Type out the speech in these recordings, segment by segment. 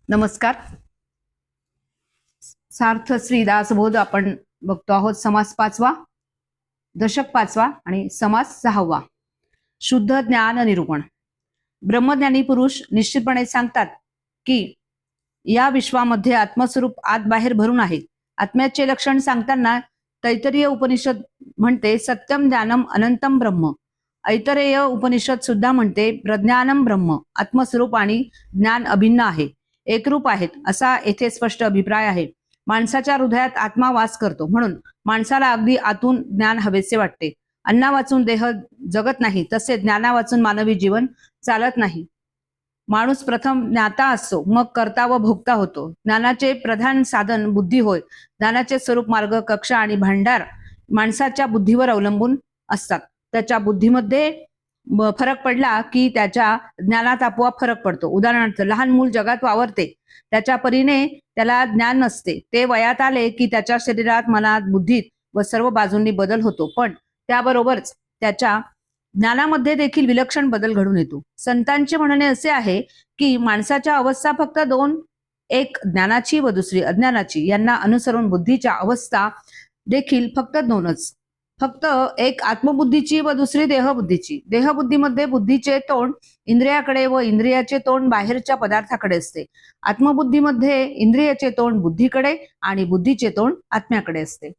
नमस्कार. सार्थ श्री दासबोध आपण बघतो आहोत. समास 5वा, दशक 5वा आणि समास 6वा. शुद्ध ज्ञान निरूपण. ब्रह्मज्ञानी पुरुष निश्चितपणे सांगतात की या विश्वामध्ये आत्मस्वरूप आत बाहेर भरून आहे. आत्म्याचे लक्षण सांगताना तैतरीय उपनिषद म्हणते सत्यम ज्ञानम अनंतम ब्रह्म. ऐतरेय उपनिषद सुद्धा म्हणते प्रज्ञानम ब्रह्म. आत्मस्वरूप आणि ज्ञान अभिन्न आहे, एकरूप आहेत असा येथे स्पष्ट अभिप्राय आहे. माणसाच्या हृदयात आत्मा वास करतो, म्हणून माणसाला अगदी आतून ज्ञान हवेसे वाटते. अन्ना वाचून देह जगत नाही, तसे ज्ञाना वाचून मानवी जीवन चालत नाही. माणूस प्रथम ज्ञाता असतो, मग कर्ता व भोगता होतो. ज्ञानाचे प्रधान साधन बुद्धी होय. ज्ञानाचे स्वरूप, मार्ग, कक्षा आणि भांडार माणसाच्या बुद्धीवर अवलंबून असतात. त्याच्या बुद्धीमध्ये फरक पडला की त्याच्या ज्ञानात आपोआप फरक पडतो. उदाहरणार्थ, लहान मूल जगात वावरते, त्याच्या परीने त्याला ज्ञान नसते. ते वयात आले की त्याच्या शरीरात, मनात, बुद्धीत व सर्व बाजूंनी बदल होतो, पण त्याबरोबरच त्याच्या ज्ञानामध्ये देखील विलक्षण बदल घडून येतो. संतांचे म्हणणे असे आहे की माणसाच्या अवस्था फक्त दोन, एक ज्ञानाची व दुसरी अज्ञानाची. यांना अनुसरून बुद्धीच्या अवस्था देखील फक्त दोनच, फक्त एक आत्मबुद्धीची व दुसरी देहबुद्धीची. देहबुद्धीमध्ये बुद्धीचे तोंड इंद्रियाकडे व इंद्रियाचे तोंड बाहेरच्या पदार्थाकडे असते. आत्मबुद्धीमध्ये इंद्रियाचे तोंड बुद्धीकडे आणि बुद्धीचे तोंड आत्म्याकडे असते.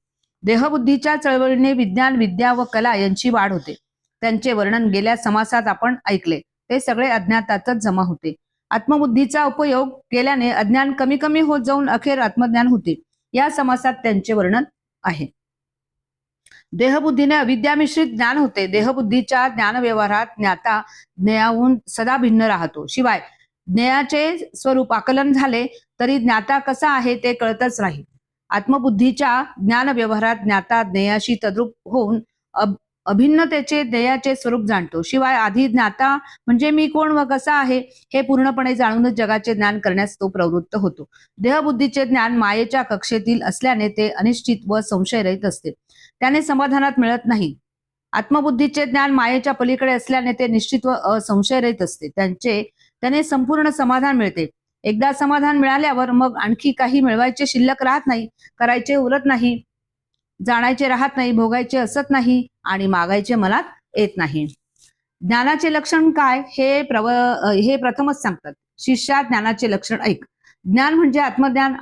देहबुद्धीच्या चळवळीने विज्ञान, विद्या व कला यांची वाढ होते. त्यांचे वर्णन गेल्या समासात आपण ऐकले. ते सगळे अज्ञातातच जमा होते. आत्मबुद्धीचा उपयोग केल्याने अज्ञान कमी कमी होत जाऊन अखेर आत्मज्ञान होते. या समासात त्यांचे वर्णन आहे. देहबुद्धीने अविद्यामिश्रित ज्ञान होते. देहबुद्धीच्या ज्ञान व्यवहारात ज्ञाता ज्ञेयाहून सदा भिन्न राहतो. शिवाय ज्ञेयाचे स्वरूप आकलन झाले तरी ज्ञाता कसा आहे ते कळतच नाही. आत्मबुद्धीच्या ज्ञान व्यवहारात ज्ञाता ज्ञेयाशी तद्रूप होऊन अभिन्नतेचे ज्ञेयाचे स्वरूप जाणतो. शिवाय आधी ज्ञाता म्हणजे मी कोण व कसा आहे हे पूर्णपणे जाणूनच जगाचे ज्ञान करण्यास तो प्रवृत्त होतो. देहबुद्धीचे ज्ञान मायेच्या कक्षेतील असल्याने ते अनिश्चित व संशयरहित असते, त्याने समाधानात मिळत नाही. आत्मबुद्धीचे ज्ञान मायेच्या पलीकडे असल्याने ते निश्चित व असंशयरहित असते, त्याने संपूर्ण समाधान मिळते. एकदा समाधान मिळाल्यावर मग आणखी काही मिळवायचे शिल्लक राहत नाही, करायचे उरत नाही, जाणायचे राहत नाही, भोगायचे असत नाही आणि मागायचे मनात येत नाही. ज्ञानाचे लक्षण काय हे प्रथमच सांगतात. शिष्या, ज्ञानाचे लक्षण ऐक. ज्ञान म्हणजे आत्मज्ञान.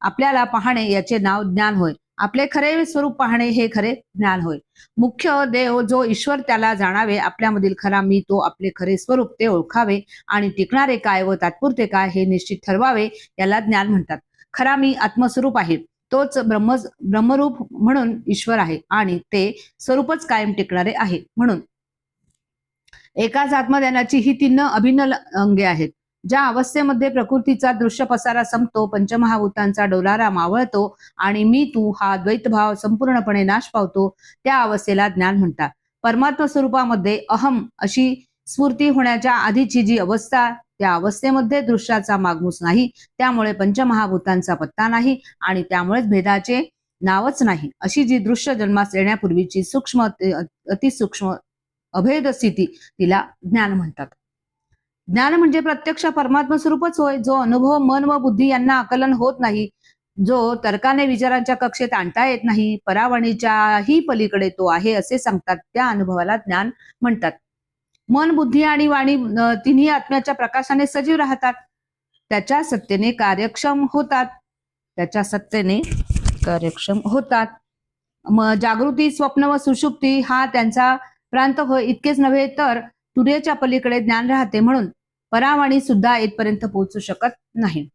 आपल्याला पाहणे याचे नाव ज्ञान होय. आपले खरे स्वरूप पाहणे हे खरे ज्ञान होय. मुख्य देव जो ईश्वर त्याला जाणावे, आपल्यामधील खरा मी तो आपले खरे स्वरूप ते ओळखावे आणि टिकणारे काय व तात्पुरते काय हे निश्चित ठरवावे, याला ज्ञान म्हणतात. खरा मी आत्मस्वरूप आहे, तोच ब्रह्मरूप म्हणून ईश्वर आहे आणि ते स्वरूपच कायम टिकणारे आहे. म्हणून एकाच आत्मज्ञानाची ही 3 अभिन्न अंगे आहेत. ज्या अवस्थेमध्ये प्रकृतीचा दृश्य पसारा संपतो, पंचमहाभूतांचा डोलारा मावळतो आणि मी तू हा द्वैतभाव संपूर्णपणे नाश पावतो, त्या अवस्थेला ज्ञान म्हणतात. परमात्मा स्वरूपामध्ये अहम अशी स्फूर्ती होण्याच्या आधीची जी अवस्था, त्या अवस्थेमध्ये दृश्याचा मागमूस नाही, त्यामुळे पंचमहाभूतांचा पत्ता नाही आणि त्यामुळेच भेदाचे नावच नाही. अशी जी दृश्य जन्मास येण्यापूर्वीची सूक्ष्म, अतिसूक्ष्म अभेद स्थिती, तिला ज्ञान म्हणतात. ज्ञान म्हणजे प्रत्यक्ष परमात्मा स्वरूपच होय, जो अनुभव, मन व बुद्धी यांना आकलन होत नाही, जो तर्काने विचारांच्या कक्षेत आणता येत नाही, परावाणीच्याही पलीकडे तो आहे असे सांगतात, त्या अनुभवाला ज्ञान म्हणतात. मन, बुद्धी आणि वाणी तिन्ही आत्म्याच्या प्रकाशाने सजीव राहतात, त्याच्या सत्तेने कार्यक्षम होतात. जागृती, स्वप्न व सुषुप्ती हा त्यांचा प्रांत होय. इतकेच नव्हे तर तुर्याच्या पलीकडे ज्ञान राहते, म्हणून परावाणी सुद्धा येथपर्यंत पोहोचू शकत नाही.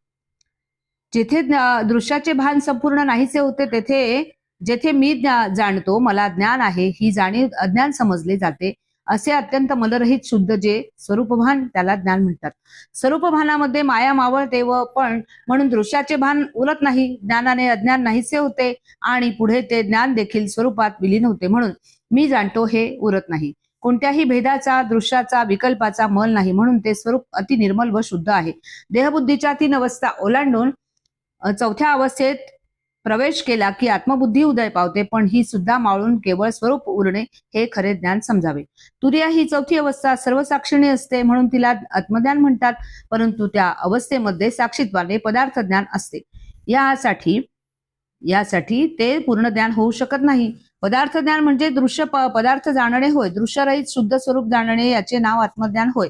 जेथे दृश्याचे भान संपूर्ण नाहीसे होते, जेथे मी जाणतो, मला ज्ञान आहे ही जाणीव अज्ञान समजले जाते, असे अत्यंत मलरहित शुद्ध जे स्वरूपभान, त्याला ज्ञान म्हणतात. स्वरूपभानामध्ये माया मावळते व पण म्हणून दृश्याचे भान उरत नाही. ज्ञानाने अज्ञान नाहीसे होते आणि पुढे ते ज्ञान देखील स्वरूपात विलीन होते, म्हणून मी जाणतो हे उरत नाही. कोणत्याही भेदाचा, दृश्याचा, विकल्पाचा मल नाही, म्हणून ते स्वरूप अति निर्मल व शुद्ध आहे. देहबुद्धीच्या 3 अवस्था ओलांडून 4थ्या अवस्थेत प्रवेश केला की आत्मबुद्धी उदय पावते, पण ही सुद्धा मावळून केवळ स्वरूप उरणे हे खरे ज्ञान समजावे. तुर्या ही चौथी अवस्था सर्व साक्षिणी असते, म्हणून तिला आत्मज्ञान म्हणतात. परंतु त्या अवस्थेमध्ये साक्षीत्वाने पदार्थ ज्ञान असते. यासाठी ते पूर्ण ज्ञान होऊ शकत नाही. पदार्थ ज्ञान म्हणजे दृश्य पदार्थ जाणणे होय. दृश्यरहित शुद्ध स्वरूप जाणणे याचे नाव आत्मज्ञान होय.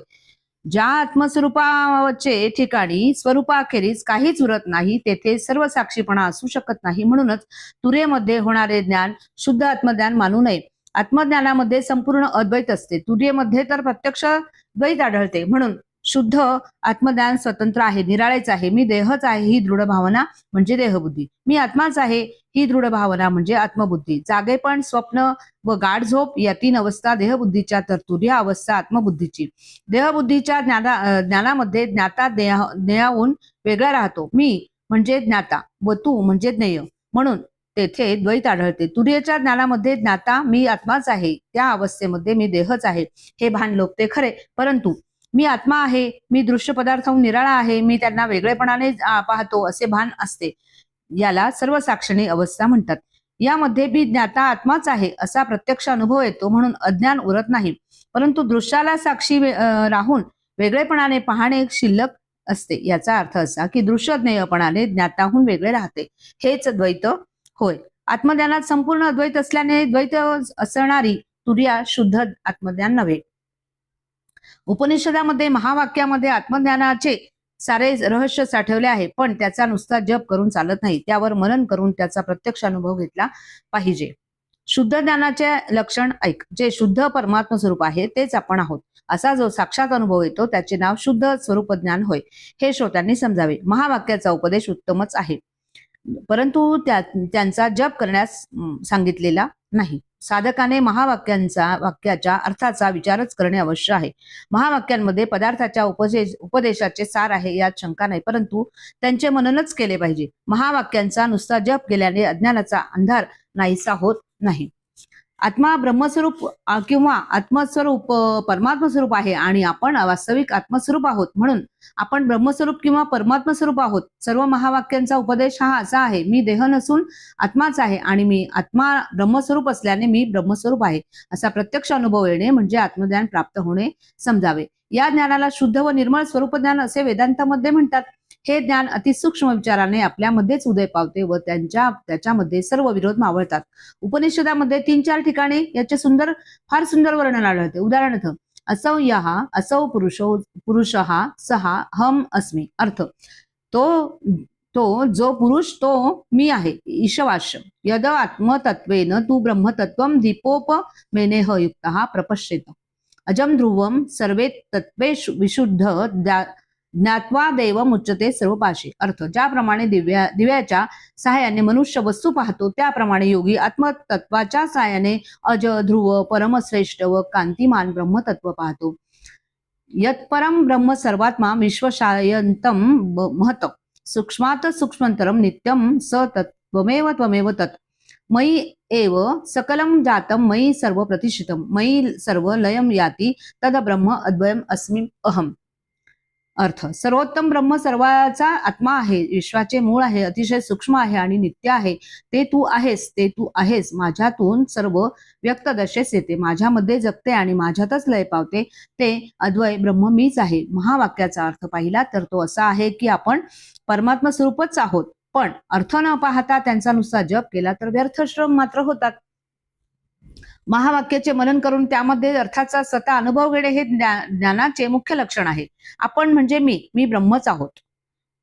ज्या आत्मस्वरूपाचे ठिकाणी स्वरूपाखेरीज काहीच उरत नाही, तेथे सर्व साक्षीपणा असू शकत नाही. म्हणूनच तुर्येमध्ये होणारे ज्ञान शुद्ध आत्मज्ञान मानू नये. आत्मज्ञानामध्ये संपूर्ण अद्वैत असते. तुर्येमध्ये तर प्रत्यक्ष द्वैत आढळते. म्हणून शुद्ध आत्मज्ञान स्वतंत्र आहे, निराळेच आहे. मी देहच आहे ही दृढ भावना म्हणजे देहबुद्धी. मी आत्माच आहे ही दृढ भावना म्हणजे आत्मबुद्धी. जागेपण, स्वप्न व गाढ झोप या 3 अवस्था देहबुद्धीच्या, तर तुर्य अवस्था आत्मबुद्धीची. देहबुद्धीच्या ज्ञानामध्ये ज्ञाता ज्ञेयाहून वेगळा राहतो. मी म्हणजे ज्ञाता व तू म्हणजे ज्ञेय, म्हणून तेथे द्वैत आढळते. तुर्यच्या ज्ञानामध्ये ज्ञाता मी आत्माच आहे, त्या अवस्थेमध्ये मी देहच आहे हे भान लोकते खरे, परंतु मी आत्मा आहे, मी दृश्य पदार्थाहून निराळा आहे, मी त्यांना वेगळेपणाने पाहतो असे भान असते. याला सर्व साक्षिणी अवस्था म्हणतात. यामध्ये मी ज्ञाता आत्माच आहे असा प्रत्यक्ष अनुभव येतो, म्हणून अज्ञान उरत नाही. परंतु दृश्याला साक्षी राहून वेगळेपणाने पाहणे शिल्लक असते. याचा अर्थ असा की दृश्य ज्ञेयपणाने ज्ञाताहून वेगळे राहते, हेच द्वैत होय. आत्मज्ञानात संपूर्ण अद्वैत असल्याने द्वैत असणारी तुर्या शुद्ध आत्मज्ञान नव्हे. उपनिषदामध्ये महावाक्यामध्ये आत्मज्ञानाचे सारे रहस्य साठवले आहे, पण त्याचा नुसता जप करून चालत नाही, त्यावर मनन करून त्याचा प्रत्यक्ष अनुभव घेतला पाहिजे. शुद्ध ज्ञानाचे लक्षण ऐक. जे शुद्ध परमात्म स्वरूप आहे तेच आपण आहोत असा जो साक्षात अनुभव येतो त्याचे नाव शुद्ध स्वरूप ज्ञान होय, हे श्रोत्यांनी समजावे. महावाक्याचा उपदेश उत्तमच आहे, परंतु त्यांचा जप करण्यास सांगितलेला नाही. साधकाने वाक्याच्या अर्थाचा विचारच करणे आवश्यक आहे. महावाक्यांमध्ये पदार्थाच्या उपदेशाचे सार आहे यात शंका नाही, परंतु त्यांचे मननच केले पाहिजे. महावाक्यांचा नुसता जप केल्याने अज्ञानाचा अंधार नाहीसा होत नाही. आत्मा ब्रह्मस्वरूप किंवा आत्मस्वरूप परमात्म स्वरूप आहे आणि आपण वास्तविक आत्मस्वरूप आहोत, म्हणून आपण ब्रह्मस्वरूप किंवा परमात्म स्वरूप आहोत. सर्व महावाक्यांचा उपदेश हा असा आहे, मी देह नसून आत्माच आहे आणि मी आत्मा ब्रह्मस्वरूप असल्याने मी ब्रह्मस्वरूप आहे असा प्रत्यक्ष अनुभव येणे म्हणजे आत्मज्ञान प्राप्त होणे समजावे. या ज्ञानाला शुद्ध व निर्मळ स्वरूप ज्ञान असे वेदांतामध्ये म्हणतात. हे ज्ञान अतिसूक्ष्म विचाराने आपल्यामध्येच उदय पावते व त्याच्यामध्ये सर्व विरोध मावळतात. उपनिषदामध्ये 3-4 ठिकाणी याचे फार सुंदर वर्णन आढळते. उदाहरणार्थ, असौ यः असौ पुरुषः सहा हम अस्मि. अर्थ, तो जो पुरुष तो मी आहे. ईशवास्य यद आत्मतत्वेन तू ब्रह्मतत्वं दीपोपमेनेह युक्तः प्रपश्येत. अजम ध्रुवम सर्वे तत्वेषु विशुद्ध ज्ञात्वा देवम उच्यते सर्वपाशी. अर्थ, ज्याप्रमाणे दिव्याच्या सहाय्याने मनुष्य वस्तू पाहतो, त्याप्रमाणे योगी आत्मतत्वाच्या सहाय्याने अज, ध्रुव, परमश्रेष्ठ व कांतिमान ब्रह्मतत्व पाहतो. यत्परम ब्रह्म सर्वात्मा विश्वशायंतम महत सूक्ष्मात सूक्ष्मंतरम नित्यम स तत्वमेव त्वमेव तत्. मयि एव सकलम जातम मयि सर्व प्रतिष्ठितम मयि सर्व लयम याति तद ब्रह्म अद्वयम अस्मि अहम. अर्थ, सर्वोत्तम ब्रह्म सर्वाचा आत्मा आहे, विश्वाचे मूळ आहे, अतिशय सूक्ष्म आहे आणि नित्य आहे. ते तू आहेस. माझ्यातून सर्व व्यक्तदशेस येते, माझ्यामध्ये जगते आणि माझ्यातच लय पावते. ते अद्वय ब्रह्म मीच आहे. महावाक्याचा अर्थ पाहिला तर तो असा आहे की आपण परमात्मा स्वरूपच आहोत, पण अर्थ न पाहता त्यांचा नुसता जप केला तर व्यर्थ श्रम मात्र होतात. महावाक्याचे मनन करून त्यामध्ये अर्थाचा स्वतः अनुभव घेणे हे ज्ञानाचे मुख्य लक्षण आहे. आपण म्हणजे मी ब्रह्मच आहोत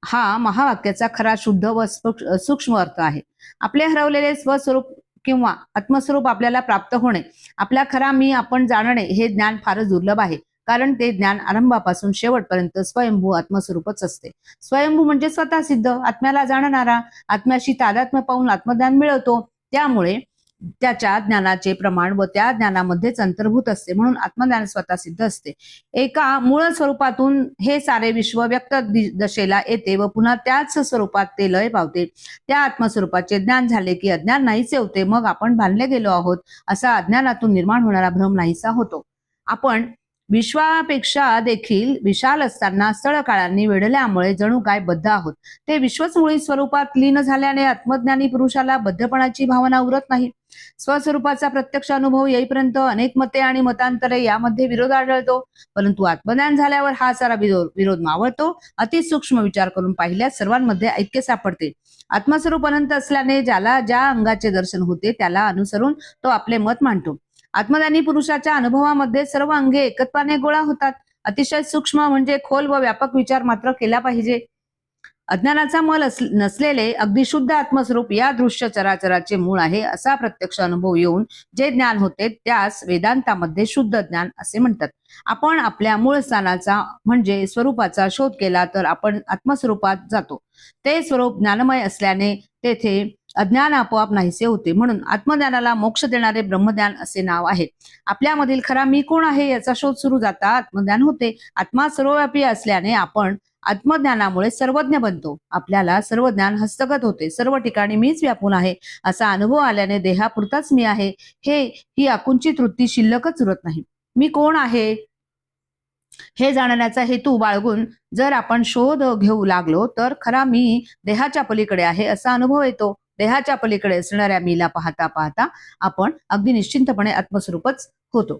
हा महावाक्याचा खरा शुद्ध व सूक्ष्म अर्थ आहे. आपले हरवलेले स्वस्वरूप किंवा आत्मस्वरूप आपल्याला प्राप्त होणे, आपला खरा मी आपण जाणणे हे ज्ञान फारच दुर्लभ आहे, कारण ते ज्ञान आरंभापासून शेवटपर्यंत स्वयंभू आत्मस्वरूपच असते. स्वयंभू म्हणजे स्वतः सिद्ध, आत्म्याला जाणणारा, आत्म्याशी तादात्म्य पाहून आत्मज्ञान मिळवतो. त्यामुळे त्याच्या ज्ञानाचे प्रमाण व त्या ज्ञानामध्येच अंतर्भूत असते, म्हणून आत्मज्ञान स्वतः सिद्ध असते. एका मूळ स्वरूपातून हे सारे विश्व व्यक्त दशेला येते व पुन्हा त्याच स्वरूपात ते लय पावते. त्या आत्मस्वरूपाचे ज्ञान झाले की अज्ञान नाहीसे होते, मग आपण बांधले गेलो आहोत असा अज्ञानातून निर्माण होणारा भ्रम नाहीसा होतो. आपण विश्वापेक्षा देखील विशाल असताना स्थळ काळांनी वेढल्यामुळे जणू काय बद्ध आहोत. ते विश्वच मुळी स्वरूपात लीन झाल्याने आत्मज्ञानी पुरुषाला बद्धपणाची भावना उरत नाही. स्वस्वरूपाचा प्रत्यक्ष अनुभव येईपर्यंत अनेक मते आणि मतांतरे यामध्ये विरोध आढळतो, परंतु आत्मज्ञान झाल्यावर हा सारा विरोध मावळतो. अतिसूक्ष्म विचार करून पाहिल्यास सर्वांमध्ये ऐक्य सापडते. आत्मस्वरूप अनंत असल्याने ज्याला ज्या अंगाचे दर्शन होते त्याला अनुसरून तो आपले मत मांडतो. आत्मज्ञानी पुरुषाच्या अनुभवामध्ये सर्व अंगे एकत्वाने गोळा होतात. अतिशय सूक्ष्म म्हणजे खोल व व्यापक विचार मात्र केला पाहिजे. अज्ञानाचा मल नसलेले अगदी शुद्ध आत्मस्वरूप या दृश्य चराचराचे मूळ आहे असा प्रत्यक्ष अनुभव येऊन जे ज्ञान होते त्यास वेदांतामध्ये शुद्ध ज्ञान असे म्हणतात. आपण आपल्या मूळ स्थानाचा म्हणजे स्वरूपाचा शोध केला तर आपण आत्मस्वरूपात जातो. ते स्वरूप ज्ञानमय असल्याने तेथे अज्ञान आपोआप नाहीसे होते. म्हणून आत्मज्ञानाला मोक्ष देणारे ब्रह्मज्ञान असे नाव आहे. आपल्यामधील खरा मी कोण आहे याचा शोध सुरू जाता आत्मज्ञान होते. आत्मा सर्वव्यापी असल्याने आपण आत्मज्ञानामुळे सर्वज्ञ बनतो. आपल्याला सर्व ज्ञान हस्तगत होते. सर्व ठिकाणी मीच व्यापून आहे असा अनुभव आल्याने देहापुरताच मी आहे ही आकुंचित वृत्ती शिल्लकच उरत नाही. मी कोण आहे हे जाणण्याचा हेतू बाळगून जर आपण शोध घेऊ लागलो तर खरा मी देहाच्या पलीकडे आहे असा अनुभव येतो. देहाच्या पलीकडे असणाऱ्या मीला पाहता पाहता आपण अगदी निश्चिंतपणे आत्मस्वरूपच होतो.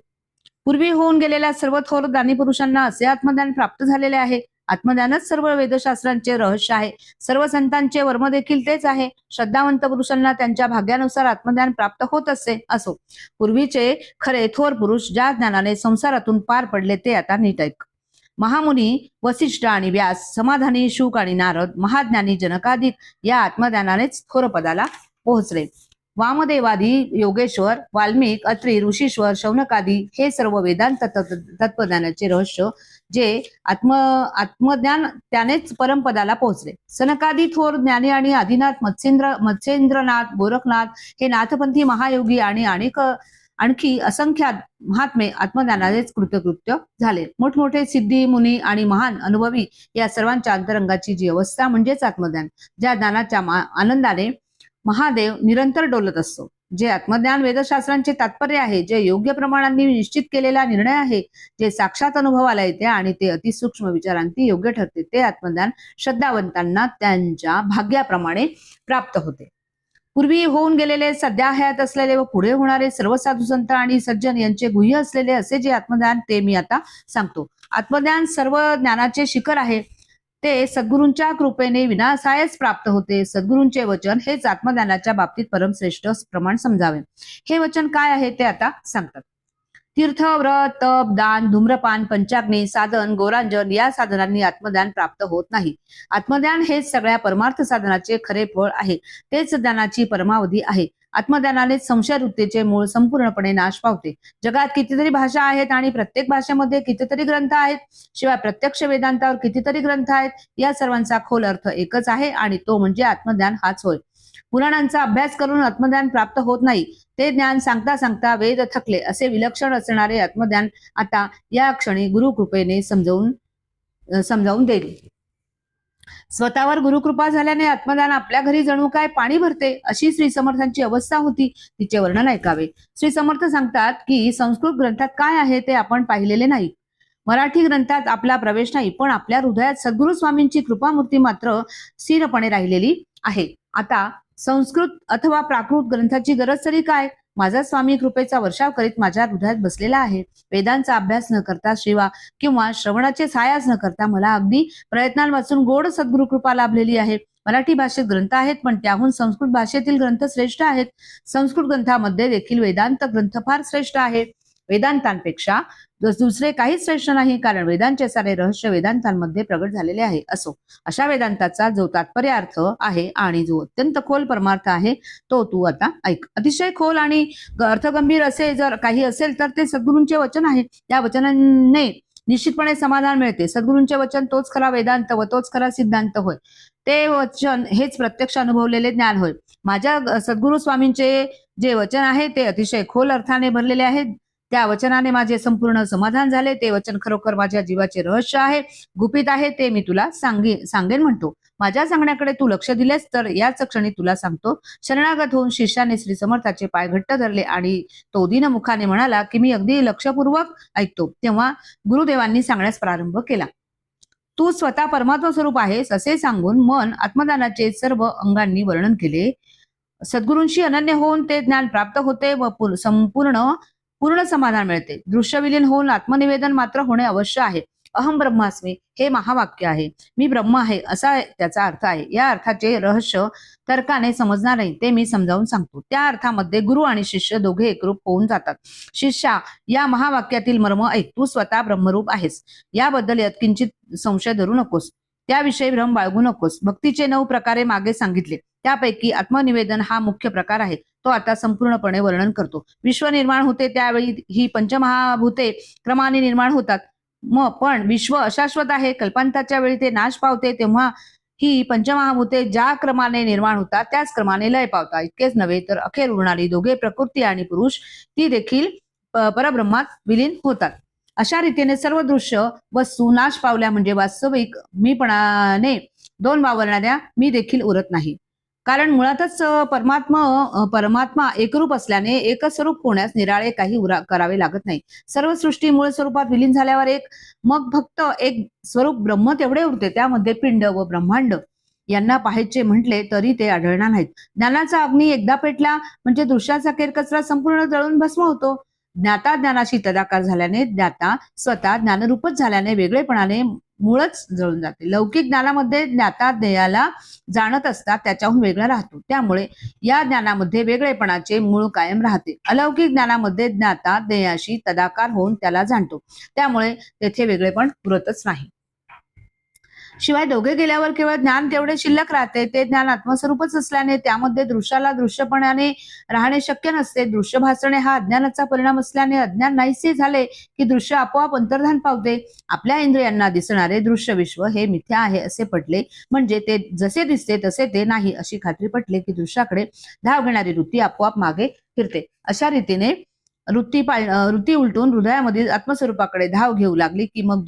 पूर्वी होऊन गेलेल्या सर्व थोर ज्ञानी पुरुषांना असे आत्मज्ञान प्राप्त झालेले आहे. आत्मज्ञानच सर्व वेदशास्त्रांचे रहस्य आहे. सर्व संतांचे वर्म देखील तेच आहे. श्रद्धावंत पुरुषांना त्यांच्या भाग्यानुसार आत्मज्ञान प्राप्त होत असो. पूर्वीचे खरे थोर पुरुष ज्या ज्ञानाने संसारातून पार पडले ते आता नीट ऐक. महामुनी वसिष्ठ आणि व्यास, समाधानी शुक आणि नारद, महाज्ञानी जनकादिक या आत्मज्ञानानेच थोर पदाला पोहोचले. वामदेवादी योगेश्वर, वाल्मिक, अत्री, ऋषीश्वर, शौनकादी हे सर्व वेदांत तत्वज्ञानाचे रहस्य जे आत्मज्ञान त्यानेच परमपदाला पोहोचले. सनकादी थोर ज्ञानी आणि आदिनाथ मत्स्येंद्रनाथ, गोरखनाथ हे नाथपंथी महायोगी आणि आणखी असंख्यात महात्मे आत्मज्ञानानेच कृतकृत्य झाले. मोठमोठे सिद्धी मुनी आणि महान अनुभवी या सर्वांच्या अंतरंगाची जी अवस्था म्हणजेच आत्मज्ञान, ज्या ज्ञानाच्या आनंदाने महादेव निरंतर डोलत असतो. जे आत्मज्ञान वेदशास्त्रांचे तात्पर्य आहे, जे योग्य प्रमाणांनी निश्चित केलेला निर्णय आहे, जे साक्षात अनुभवाला येते आणि ते अतिसूक्ष्म विचारांती योग्य ठरते, ते आत्मज्ञान श्रद्धावंतांना त्यांच्या भाग्याप्रमाणे प्राप्त होते. पूर्वी होऊन गेलेले, सध्या हयात असलेले व पुढे होणारे सर्व साधू संत आणि सज्जन यांचे गुह्य असलेले असे जे आत्मज्ञान ते मी आता सांगतो. आत्मज्ञान सर्व ज्ञानाचे शिखर आहे. ते सद्गुरूंच्या कृपेने विनासायच प्राप्त होते. सद्गुरूंचे वचन हेच आत्मज्ञानाच्या बाबतीत परमश्रेष्ठ प्रमाण समजावे. हे वचन काय आहे ते आता सांगतात. तीर्थ, व्रत, तप, दान, धूम्रपान, पंचाग्नी, साधन, गोरांजन या साधनांनी आत्मज्ञान प्राप्त होत नाही. आत्मज्ञान हेच सगळ्या परमार्थ साधनाचे खरे फळ आहे. तेच ज्ञानाची परमावधी आहे. आत्मज्ञानानेच संशय वृत्तीचे मूळ संपूर्णपणे नाश पावते. जगात कितीतरी भाषा आहेत आणि प्रत्येक भाषेमध्ये कितीतरी ग्रंथ आहेत. शिवाय प्रत्यक्ष वेदांतावर कितीतरी ग्रंथ आहेत. या सर्वांचा खोल अर्थ एकच आहे आणि तो म्हणजे आत्मज्ञान हाच होय. पुराणांचा अभ्यास करून आत्मज्ञान प्राप्त होत नाही. ते ज्ञान सांगता सांगता वेद थकले असे विलक्षण असणारे आत्मज्ञान आता या क्षणी गुरुकृपेने समजावून देईल. स्वतःवर गुरुकृपा झाल्याने आत्मज्ञान आपल्या घरी जणू काय पाणी भरते अशी श्री समर्थांची अवस्था होती. तिचे वर्णन ऐकावे. श्री समर्थ सांगतात की संस्कृत ग्रंथात काय आहे ते आपण पाहिलेले नाही. मराठी ग्रंथात आपला प्रवेश नाही, पण आपल्या हृदयात सद्गुरु स्वामींची कृपामूर्ती मात्र स्थिरपणे राहिलेली आहे. आता संस्कृत अथवा प्राकृत ग्रंथाची गरज तरी काय? माझा स्वामी कृपेचा वर्षाव करीत माझ्या हृदयात बसलेला आहे. वेदांचा अभ्यास न करता किंवा श्रवणाचे सायास न करता मला अगदी प्रयत्नांपासून गोड सद्गुरु कृपा लाभलेली आहे. मराठी भाषेत ग्रंथ आहेत, पण त्याहून संस्कृत भाषेतील ग्रंथ श्रेष्ठ आहेत. संस्कृत ग्रंथामध्ये देखील वेदांत ग्रंथ फार श्रेष्ठ आहे. वेदांतांपेक्षा दुसरे काहीच श्रेष्ठ नाही, कारण वेदांचे सारे रहस्य वेदांतांमध्ये प्रगट झालेले आहे. असो, अशा वेदांताचा जो तात्पर्य अर्थ आहे आणि जो अत्यंत खोल परमार्थ आहे तो तू आता ऐक. अतिशय खोल आणि अर्थगंभीर असे जर काही असेल तर ते सद्गुरूंचे वचन आहे. या वचनाने निश्चितपणे समाधान मिळते. सद्गुरूंचे वचन तोच खरा वेदांत व तोच खरा सिद्धांत होय. ते वचन हेच प्रत्यक्ष अनुभवलेले ज्ञान होय. माझ्या सद्गुरु स्वामींचे जे वचन आहे ते अतिशय खोल अर्थाने भरलेले आहे. त्या वचनाने माझे संपूर्ण समाधान झाले. ते वचन खरोखर माझ्या जीवाचे रहस्य आहे, गुपित आहे, ते मी तुला सांगेन म्हणतो. माझ्या सांगण्याकडे तू लक्ष दिलेस तर याच क्षणी तुला सांगतो. शरणागत होऊन शिष्याने श्री समर्थाचे पाय घट्ट धरले आणि तो दीनमुखाने म्हणाला की मी अगदी लक्षपूर्वक ऐकतो. तेव्हा गुरुदेवांनी सांगण्यास प्रारंभ केला. तू स्वतः परमात्मा स्वरूप आहेस असे सांगून मन आत्मदानाचे सर्व अंगांनी वर्णन केले. सद्गुरूंशी अनन्य होऊन ते ज्ञान प्राप्त होते व पूर्ण समाधान मिळते. दृश्यविलीन होऊन आत्मनिवेदन मात्र होणे अवश्य आहे. अहम ब्रह्मास्मी हे महावाक्य आहे. मी ब्रह्म आहे असा त्याचा अर्थ आहे. या अर्थाचे रहस्य तर्काने समजणार नाही, ते मी समजावून सांगतो. त्या अर्थामध्ये गुरु आणि शिष्य दोघे एकरूप होऊन जातात. शिष्या, या महावाक्यातील मर्म ऐक. तू स्वतः ब्रह्मरूप आहेस याबद्दल यत्किंचित संशय धरू नकोस. त्याविषयी भ्रम बाळगू नकोस. भक्तीचे 9 प्रकारे मागे सांगितले. त्यापैकी आत्मनिवेदन हा मुख्य प्रकार आहे. तो आता संपूर्णपणे वर्णन करतो. विश्व निर्माण होते त्यावेळी ही पंचमहाभूते क्रमाने निर्माण होतात. पण विश्व अशाश्वत आहे. कल्पांताच्या वेळी ते नाश पावते. तेव्हा ही पंचमहाभूते ज्या क्रमाने निर्माण होतात त्याच क्रमाने लय पावतात. इतकेच नव्हे तर अखेर उरणारी दोघे प्रकृती आणि पुरुष ती देखील परब्रह्मात विलीन होतात. अशा रीतीने सर्व दृश्य वस्तू नाश पावल्या म्हणजे वास्तविक मीपणाने 2 वावरणाऱ्या मी देखील उरत नाही. कारण मुळातच परमात्मा एकरूप असल्याने एकस्वरूप होण्यास निराळे काही करावे लागत नाही. सर्व सृष्टी मूळ स्वरूपात विलीन झाल्यावर मग फक्त एक स्वरूप ब्रह्म तेवढे उरते. त्यामध्ये पिंड व ब्रह्मांड यांना पाहायचे म्हटले तरी ते आढळणार नाहीत. ज्ञानाचा अग्नी एकदा पेटला म्हणजे दृश्याचा केरकचरा संपूर्ण जळून भस्म होतो. ज्ञाता ज्ञानाशी तदाकार झाल्याने ज्ञाता स्वतः ज्ञानरूपच झाल्याने वेगळेपणाने मूळच जळून जाते. लौकिक ज्ञानामध्ये ज्ञाता ज्ञेयाला जाणत असतात त्याच्याहून वेगळा राहतो. त्यामुळे या ज्ञानामध्ये वेगळेपणाचे मूळ कायम राहते. अलौकिक ज्ञानामध्ये ज्ञाता ज्ञेयाशी तदाकार होऊन त्याला जाणतो. त्यामुळे तेथे वेगळेपण पुरतच नाही. शिवाय दोघे गेल्यावर केवळ ज्ञान तेवढे शिल्लक राहते. ते ज्ञान आत्मस्वरूपच असल्याने त्यामध्ये दृश्याला दृश्यपणाने राहणे शक्य नसते. दृश्य भासणे हा अज्ञानाचा परिणाम असल्याने अज्ञान नाहीसे झाले की दृश्य आपोआप अंतर्धान पावते. आपल्या इंद्रियांना दिसणारे दृश्य विश्व हे मिथ्या आहे असे पटले म्हणजे ते जसे दिसते तसे ते नाही अशी खात्री पटले की दृश्याकडे धाव घेणारी वृत्ती आपोआप मागे फिरते. अशा रीतीने वृत्ती उलटून हृदयामधील आत्मस्वरूपाकडे धाव घेऊ लागली की मग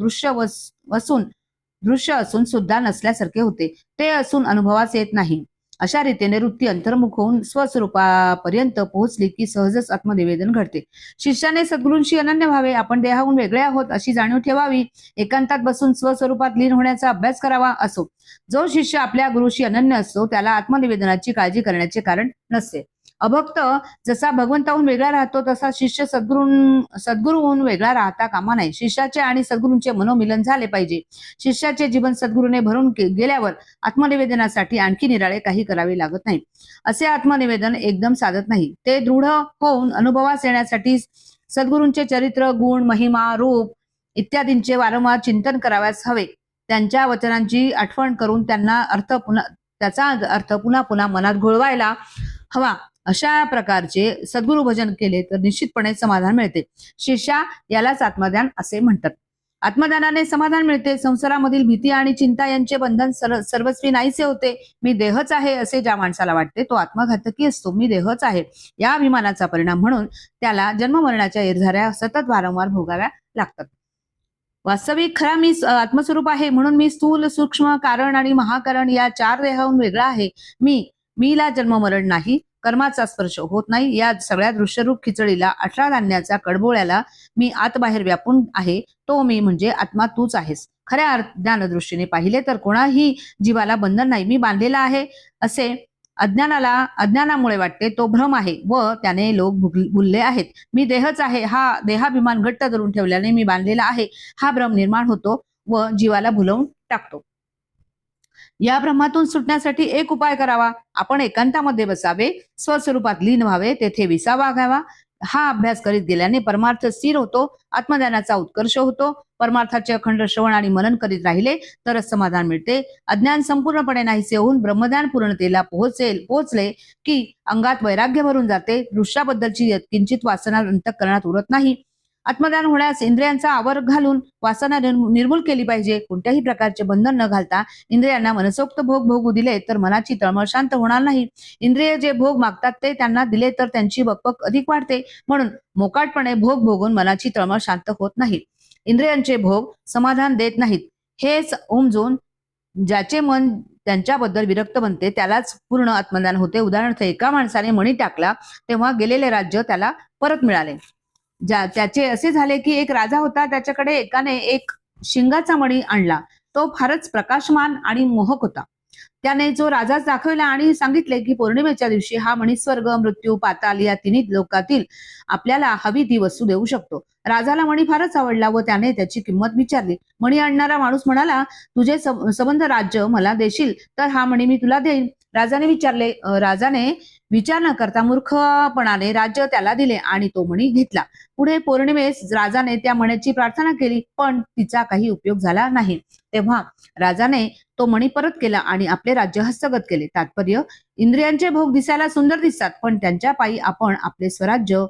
दृश्य असून सुद्धा नसल्यासारखे होते. ते असून अनुभवास येत नाही. अशा रीतीने वृत्ती अंतर्मुख होऊन स्वस्वरूपापर्यंत पोहोचली की सहजच आत्मनिवेदन घडते. शिष्याने सद्गुरूंशी अनन्य व्हावे. आपण देहाहून वेगळे आहोत अशी जाणीव ठेवावी. एकांतात बसून स्वस्वरूपात लीन होण्याचा अभ्यास करावा. असो, जो शिष्य आपल्या गुरुशी अनन्य असतो त्याला आत्मनिवेदनाची काळजी करण्याचे कारण नसते. अभक्त जसा भगवंताहून वेगळा राहतो तसा शिष्य सद्गुरूहून वेगळा राहता कामा नये. शिष्याचे आणि सद्गुरूंचे मनोमिलन झाले पाहिजे. शिष्याचे जीवन सद्गुरूने भरून गेल्यावर आत्मनिवेदनासाठी आणखी निराळे काही करावे लागत नाही. असे आत्मनिवेदन एकदम साधत नाही. ते दृढ होऊन अनुभवास येण्यासाठी सद्गुरूंचे चरित्र, गुण, महिमा, रूप इत्यादींचे वारंवार चिंतन करावयास हवे. त्यांच्या वचनांची आठवण करून त्याचा अर्थ पुन्हा पुन्हा मनात घोळवायला हवा. अशा प्रकारचे सद्गुरु भजन केले तर निश्चितपणे समाधान मिळते. शिष्या, यालाच आत्मदान असे म्हणतात. आत्मदानाने समाधान मिळते. संसारामधील भीती आणि चिंता यांचे बंधन सर्वस्वी नाहीसे होते. मी देहच आहे असे ज्या माणसाला वाटते तो आत्मघातकी असतो. मी देहच आहे या अभिमानाचा परिणाम म्हणून त्याला जन्ममरणाच्या इरझाऱ्या सतत वारंवार भोगाव्या लागतात. वास्तविक खरा मी आत्मस्वरूप आहे म्हणून मी स्थूल, सूक्ष्म, कारण आणि महाकारण या 4 देहाहून वेगळा आहे. मीला जन्ममरण नाही, कर्माचा स्पर्श होत नाही. या सगळ्या दृश्यरूप खिचडीला, 18 धान्याचा कडबोळ्याला मी आत बाहेर व्यापून आहे. तो मी म्हणजे आत्मा तूच आहेस. खऱ्या ज्ञानदृष्टीने पाहिले तर कोणाही जीवाला बंधन नाही. मी बांधलेला आहे असे अज्ञानामुळे वाटते. तो भ्रम आहे व त्याने लोक भुलले आहेत. मी देहच आहे हा देहाभिमान घट्ट धरून ठेवल्याने मी बांधलेला आहे हा भ्रम निर्माण होतो व जीवाला भुलवून टाकतो. या भ्रमातून सुटण्यासाठी एक उपाय करावा. आपण एकांतामध्ये बसावे, स्वस्वरूपात लीन व्हावे, तेथे विसावा घ्यावा. हा अभ्यास करीत गेल्याने परमार्थ स्थिर होतो, आत्मज्ञानाचा उत्कर्ष होतो. परमार्थाचे अखंड श्रवण आणि मनन करीत राहिले तरच समाधान मिळते. अज्ञान संपूर्णपणे नाहीसे होऊन ब्रह्मज्ञान पूर्णतेला पोहोचले की अंगात वैराग्य भरून जाते. दृश्याबद्दलची किंचित वासना अंतःकरणात उरत नाही. आत्मज्ञान होण्यास इंद्रियांचा आवर घालून वासना निर्मूल केली पाहिजे. कोणत्याही प्रकारचे बंधन न घालता इंद्रियांना मनसोक्त भोग भोगू दिले तर मनाची तळमळ शांत होणार नाही. इंद्रिय जे भोग मागतात ते त्यांना दिले तर त्यांची बकबक अधिक वाढते. म्हणून मोकाटपणे भोग भोगून मनाची तळमळ शांत होत नाही. इंद्रियांचे भोग समाधान देत नाहीत. हेच उमजून ज्याचे मन त्यांच्याबद्दल विरक्त बनते त्यालाच पूर्ण आत्मज्ञान होते. उदाहरणार्थ एका माणसाने मणी टाकला तेव्हा गेलेले राज्य त्याला परत मिळाले. त्याचे असे झाले की एक राजा होता, त्याच्याकडे एकाने एक शिंगाचा मणी आणला. तो फारच प्रकाशमान आणि मोहक होता. त्याने जो राजाच दाखवला आणि सांगितले की पौर्णिमेच्या दिवशी हा मणी स्वर्ग, मृत्यू, पाताल या तिन्ही लोकातील आपल्याला हवी ती वस्तू देऊ शकतो. राजाला मणी फारच आवडला व त्याने त्याची किंमत विचारली. मणी आणणारा माणूस म्हणाला, तुझे संबंध राज्य मला देशील तर हा मणी मी तुला देईन. राजाने विचार न करता मूर्खपणाने राज्य त्याला दिले आणि तो मणी घेतला. पुढे पौर्णिमेस राजाने त्या मण्याची प्रार्थना केली पण तिचा काही उपयोग झाला नाही. तेव्हा राजाने तो मणी परत केला आणि आपले राज्य हस्तगत केले. तात्पर्य, इंद्रियांचे भोग दिसायला सुंदर दिसतात पण त्यांच्या पायी आपण आपले स्वराज्य,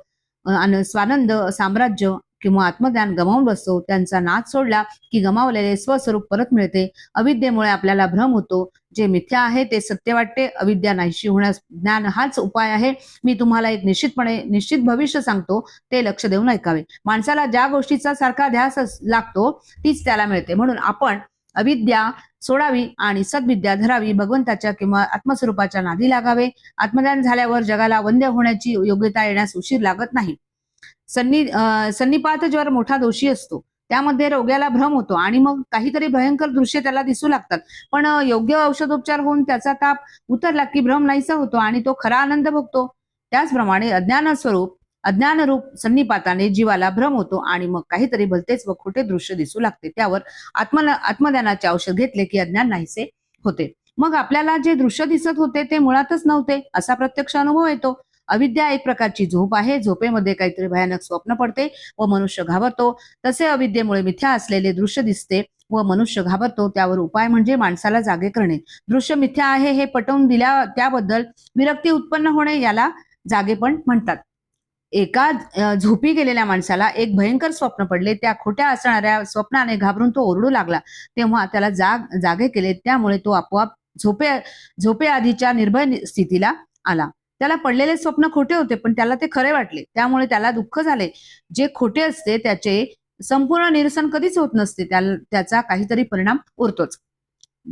स्वानंद, साम्राज्य किंवा आत्मज्ञान गमावून बसतो. त्यांचा नाद सोडला की गमावलेले स्वस्वरूप परत मिळते. अविद्येमुळे आपल्याला भ्रम होतो. जे मिथ्या आहे ते सत्य वाटते. अविद्या नाहीशी होण्यास ज्ञान हाच उपाय आहे. मी तुम्हाला एक निश्चित भविष्य सांगतो, ते लक्ष देऊन ऐकावे. माणसाला ज्या गोष्टीचा सारखा ध्यास लागतो तीच त्याला मिळते. म्हणून आपण अविद्या सोडावी आणि सद्विद्या धरावी. भगवंताच्या किंवा आत्मस्वरूपाच्या नादी लागावे. आत्मज्ञान झाल्यावर जगाला वंद्य होण्याची योग्यता येण्यास उशीर लागत नाही. सन्निपात ज्वर मोठा दोषी असतो. त्यामध्ये रोग्याला भ्रम होतो आणि मग काहीतरी भयंकर दृश्य त्याला दिसू लागतात. पण योग्य औषधोपचार होऊन त्याचा ताप उतरला की भ्रम नाहीसा होतो आणि तो खरा आनंद भोगतो. त्याचप्रमाणे अज्ञानरूप सन्निपाताने जीवाला भ्रम होतो आणि मग काहीतरी भलतेच व खोटे दृश्य दिसू लागते. त्यावर आत्मज्ञानाचे औषध घेतले की अज्ञान नाहीसे होते. मग आपल्याला जे दृश्य दिसत होते ते मुळातच नव्हते असा प्रत्यक्ष अनुभव येतो. अविद्या एक प्रकारची झोप आहे. झोपेमध्ये काहीतरी भयानक स्वप्न पडते व मनुष्य घाबरतो. तसे अविद्येमुळे मिथ्या असलेले दृश्य दिसते व मनुष्य घाबरतो. त्यावर उपाय म्हणजे माणसाला जागे करणे. दृश्य मिथ्या आहे हे पटवून दिल्या त्याबद्दल विरक्ती उत्पन्न होणे याला जागेपण म्हणतात. एका झोपी गेलेल्या माणसाला एक भयंकर स्वप्न पडले. त्या खोट्या असणाऱ्या स्वप्नाने घाबरून तो ओरडू लागला. तेव्हा त्याला जागे केले. त्यामुळे तो आपोआप झोपे आधीच्या निर्भय स्थितीला आला. त्याला पडलेले स्वप्न खोटे होते पण त्याला ते खरे वाटले. त्यामुळे त्याला दुःख झाले. जे खोटे असते त्याचे संपूर्ण निरसन कधीच होत नसते. त्याचा काहीतरी परिणाम उरतोच.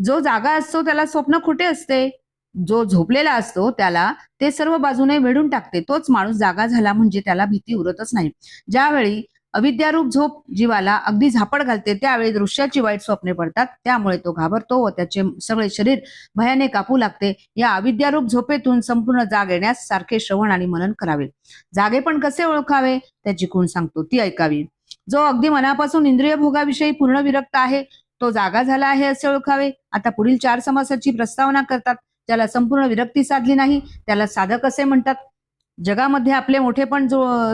जो जागा असतो त्याला स्वप्न खोटे असते. जो झोपलेला असतो त्याला ते सर्व बाजूने वेढून टाकते. तोच माणूस जागा झाला म्हणजे त्याला भीती उरतच नाही. ज्यावेळी अविद्यारूप झोप जीवाला अगदी झापड घालते त्यावेळी दृश्याची वाईट स्वप्ने पडतात. त्यामुळे तो घाबरतो व त्याचे सगळे शरीर भयाने कापू लागते. या अविद्यारूप झोपेतून संपूर्ण जाग येण्यास सारखे श्रवण आणि मनन करावे. जागेपण कसे ओळखावे त्याची खूण सांगतो, ती ऐकावी. जो अगदी मनापासून इंद्रिय भोगाविषयी पूर्ण विरक्त आहे तो जागा झाला आहे असे ओळखावे. आता पुढील 4 समासाची प्रस्तावना करतात. ज्याला संपूर्ण विरक्ती साधली नाही त्याला साधक असे म्हणतात. जगामध्ये आपले मोठेपण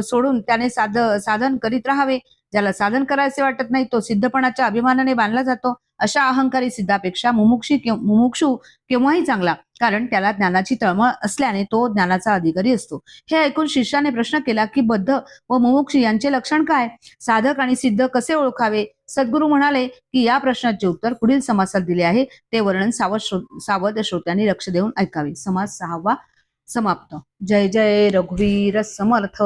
सोडून त्याने साधन करीत राहावे. ज्याला साधन करायचे वाटत नाही तो सिद्धपणाच्या अभिमानाने बांधला जातो. अशा अहंकारी सिद्धापेक्षा मुमुक्षू केव्हाही चांगला, कारण त्याला ज्ञानाची तळमळ असल्याने तो ज्ञानाचा अधिकारी असतो. हे ऐकून शिष्याने प्रश्न केला की बद्ध व मुमुक्षू यांचे लक्षण काय? साधक आणि सिद्ध कसे ओळखावे? सद्गुरू म्हणाले की या प्रश्नाचे उत्तर पुढील समासात दिले आहे. ते वर्णन सावध श्रोत्यांनी लक्ष देऊन ऐकावे. समास 6वा समाप्त. जय जय रघुवीर समर्थ.